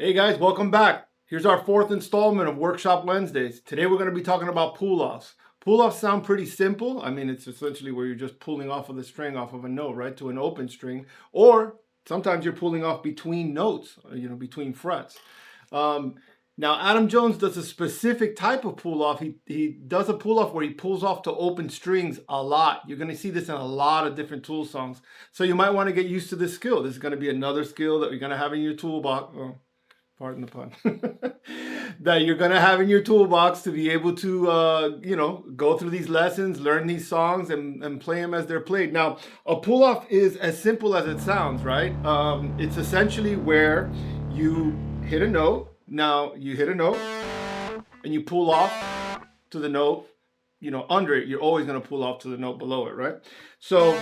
Hey guys, welcome back. Here's our fourth installment of Workshop Wednesdays. Today we're going to be talking about pull-offs. Pull-offs sound pretty simple. I mean, it's essentially where you're just pulling off of the string off of a note, right, to an open string. Or sometimes you're pulling off between notes, between frets. Now, Adam Jones does a specific type of pull-off. He does a pull-off where he pulls off to open strings a lot. You're going to see this in a lot of different Tool songs. So you might want to get used to this skill. This is going to be another skill that you're going to have in your toolbox. Pardon the pun, that you're going to have in your toolbox to be able to, go through these lessons, learn these songs, and play them as they're played. Now, a pull-off is as simple as it sounds, right? It's essentially where you hit a note. Now, you hit a note, and you pull off to the note, under it. You're always going to pull off to the note below it, right? So...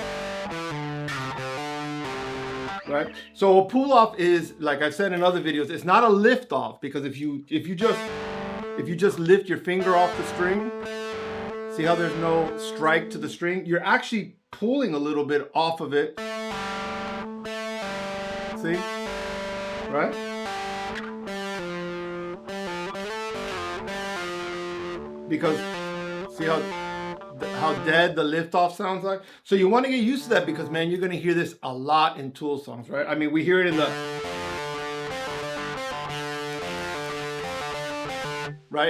right? So a pull off is, like I've said in other videos, it's not a lift off, because if you just lift your finger off the string, see how there's no strike to the string? You're actually pulling a little bit off of it. See? Right? Because see how dead the lift off sounds like? So you want to get used to that, because man, you're going to hear this a lot in Tool songs, right? I mean, we hear it in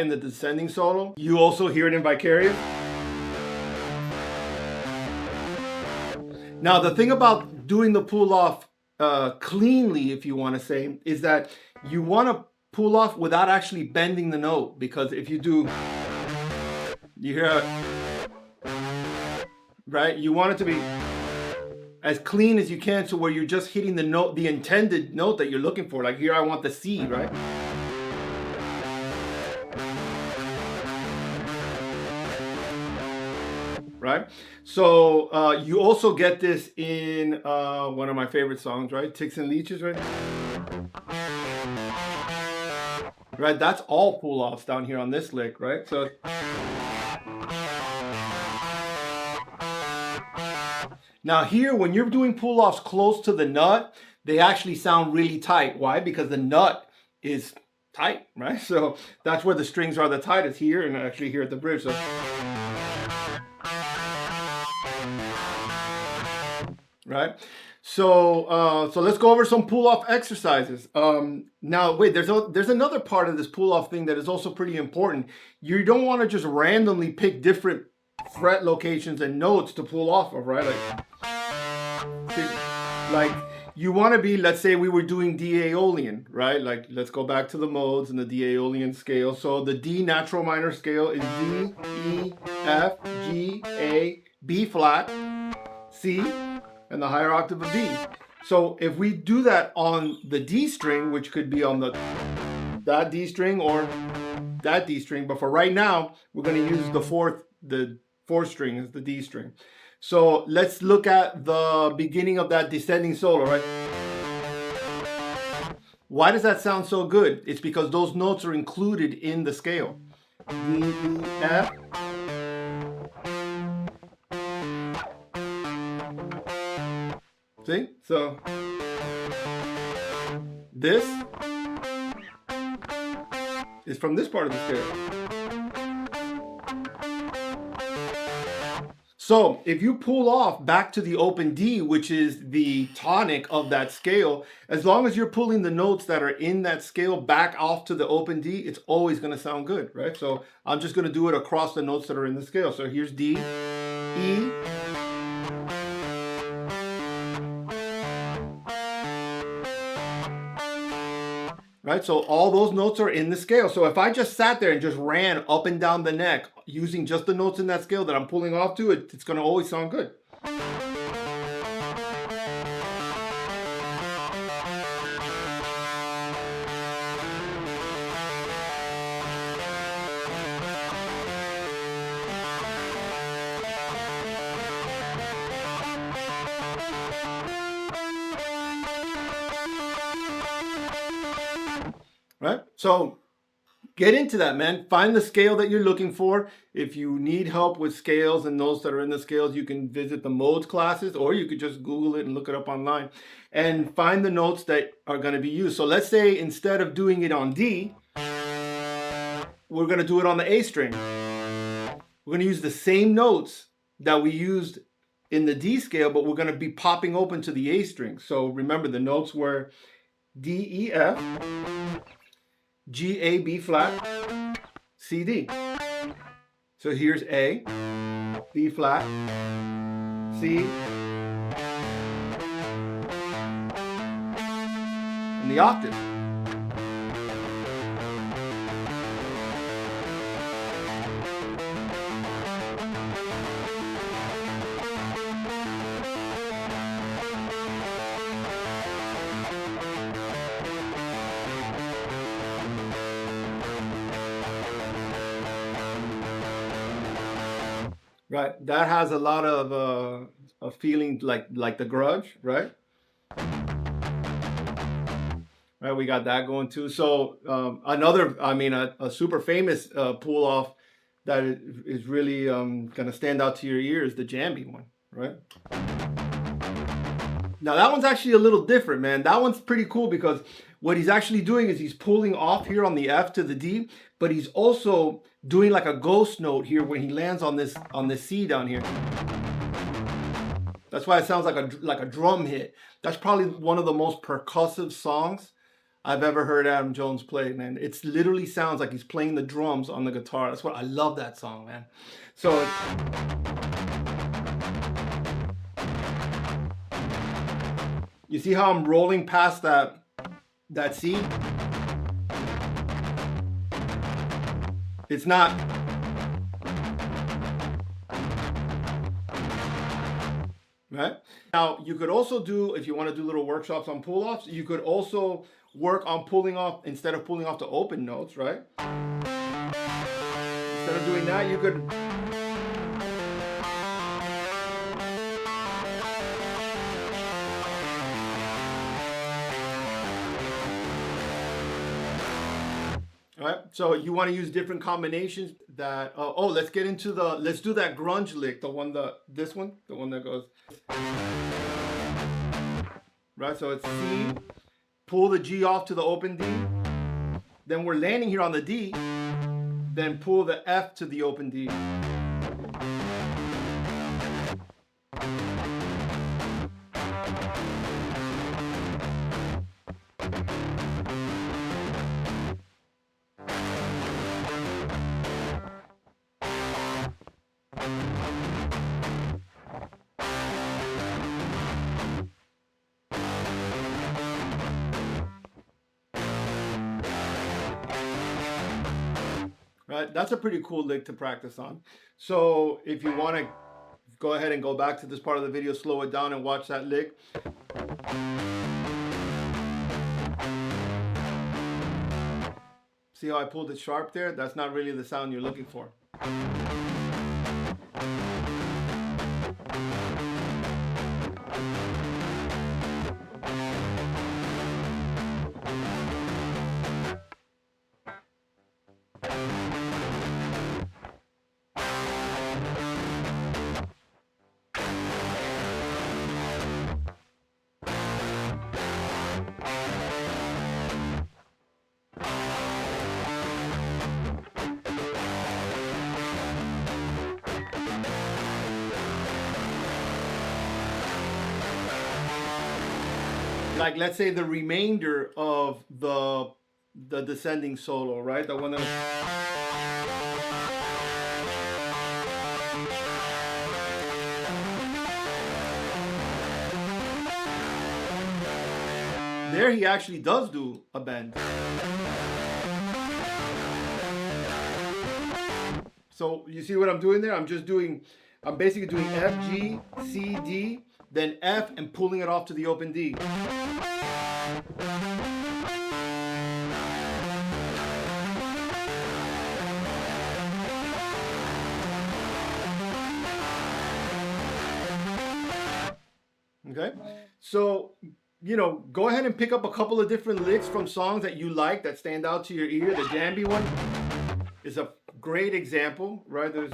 the descending solo. You also hear it in Vicarious. Now, the thing about doing the pull off cleanly, if you want to say, is that you want to pull off without actually bending the note, because if you do, you hear, right? You want it to be as clean as you can, to where you're just hitting the note, the intended note that you're looking for. Like here, I want the C, right? Right? So you also get this in one of my favorite songs, right? Ticks and Leeches, right? Right? That's all pull-offs down here on this lick, right? So... now here, when you're doing pull-offs close to the nut, they actually sound really tight. Why? Because the nut is tight, right? So that's where the strings are the tightest, here and actually here at the bridge. So, right? So let's go over some pull-off exercises. Now, wait, there's another part of this pull-off thing that is also pretty important. You don't want to just randomly pick different fret locations and notes to pull off of, right? Like you want to be, let's say we were doing D Aeolian, right? Like, let's go back to the modes and the D Aeolian scale. So the D natural minor scale is D, E, F, G, A, B flat, C, and the higher octave of D. So if we do that on the D string, which could be on that D string or that D string, but for right now, we're going to use the fourth string is the D string. So let's look at the beginning of that descending solo, right? Why does that sound so good? It's because those notes are included in the scale. D, E, F. See? So this is from this part of the scale. So if you pull off back to the open D, which is the tonic of that scale, as long as you're pulling the notes that are in that scale back off to the open D, it's always going to sound good, right? So I'm just going to do it across the notes that are in the scale. So here's D, E, right? So all those notes are in the scale. So if I just sat there and just ran up and down the neck using just the notes in that scale that I'm pulling off to, it's going to always sound good. Right? So get into that, man. Find the scale that you're looking for. If you need help with scales and notes that are in the scales, you can visit the modes classes, or you could just Google it and look it up online and find the notes that are going to be used. So let's say instead of doing it on D, we're going to do it on the A string. We're going to use the same notes that we used in the D scale, but we're going to be popping open to the A string. So remember, the notes were D, E, F, G, A, B flat, C, D. So here's A, B flat, C, and the octave. Right, that has a lot of a feeling like the Grudge, right? Right, we got that going too. So another, I mean, a super famous pull off that is really gonna stand out to your ears, the Jambi one, right? Now that one's actually a little different, man. That one's pretty cool because what he's actually doing is he's pulling off here on the F to the D, but he's also doing like a ghost note here when he lands on this C down here. That's why it sounds like a drum hit. That's probably one of the most percussive songs I've ever heard Adam Jones play, man. It literally sounds like he's playing the drums on the guitar. That's what I love that song, man. So you see how I'm rolling past that C? It's not. Right? Now, you could also do, if you want to do little workshops on pull-offs, you could also work on pulling off, instead of pulling off the open notes, right? Instead of doing that, you could... All right, so you want to use different combinations that, oh, let's get into let's do that grunge lick, the one that goes, right, so it's C, pull the G off to the open D, then we're landing here on the D, then pull the F to the open D. Right, that's a pretty cool lick to practice on. So if you want to go ahead and go back to this part of the video, slow it down and watch that lick. See how I pulled it sharp there? That's not really the sound you're looking for. Like, let's say the remainder of the descending solo, right? The one that there he actually does do a bend. So you see what I'm doing there? I'm basically doing F, G, C, D, then F, and pulling it off to the open D. Okay, so you know, go ahead and pick up a couple of different licks from songs that you like that stand out to your ear. The Jambi one is a great example, right? There's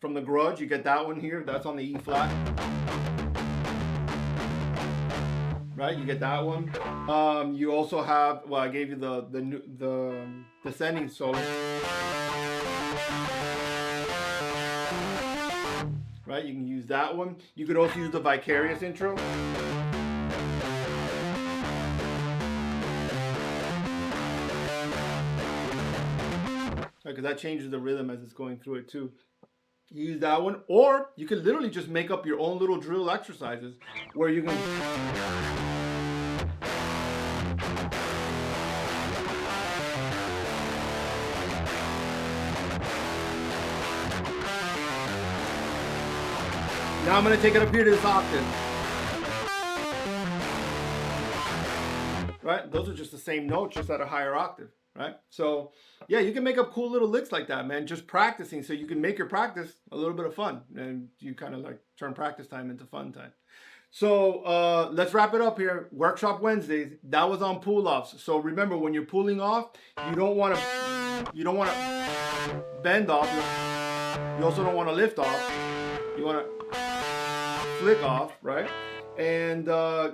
from the Grudge, you get that one here. That's on the E flat, right? You get that one. You also have, well, I gave you the descending solo, right? You can use that one. You could also use the Vicarious intro. Because that changes the rhythm as it's going through it too. You use that one, or you can literally just make up your own little drill exercises where you can now I'm going to take it up here to this octave. Right? Those are just the same notes, just at a higher octave. Right? So, yeah, you can make up cool little licks like that, man. Just practicing, so you can make your practice a little bit of fun, and you kind of like turn practice time into fun time. So let's wrap it up here. Workshop Wednesdays. That was on pull offs. So remember, when you're pulling off, you don't want to bend off. You also don't want to lift off. You want to flick off, right? And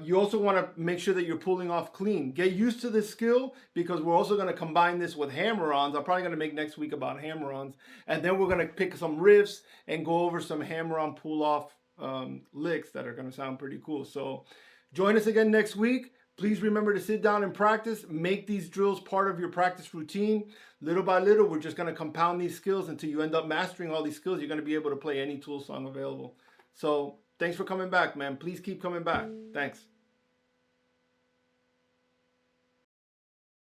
you also want to make sure that you're pulling off clean. Get used to this skill, because we're also going to combine this with hammer-ons. I'm probably going to make next week about hammer-ons. And then we're going to pick some riffs and go over some hammer-on pull-off licks that are going to sound pretty cool. So join us again next week. Please remember to sit down and practice. Make these drills part of your practice routine. Little by little, we're just going to compound these skills until you end up mastering all these skills. You're going to be able to play any Tool song available. So thanks for coming back, man. Please keep coming back. Thanks.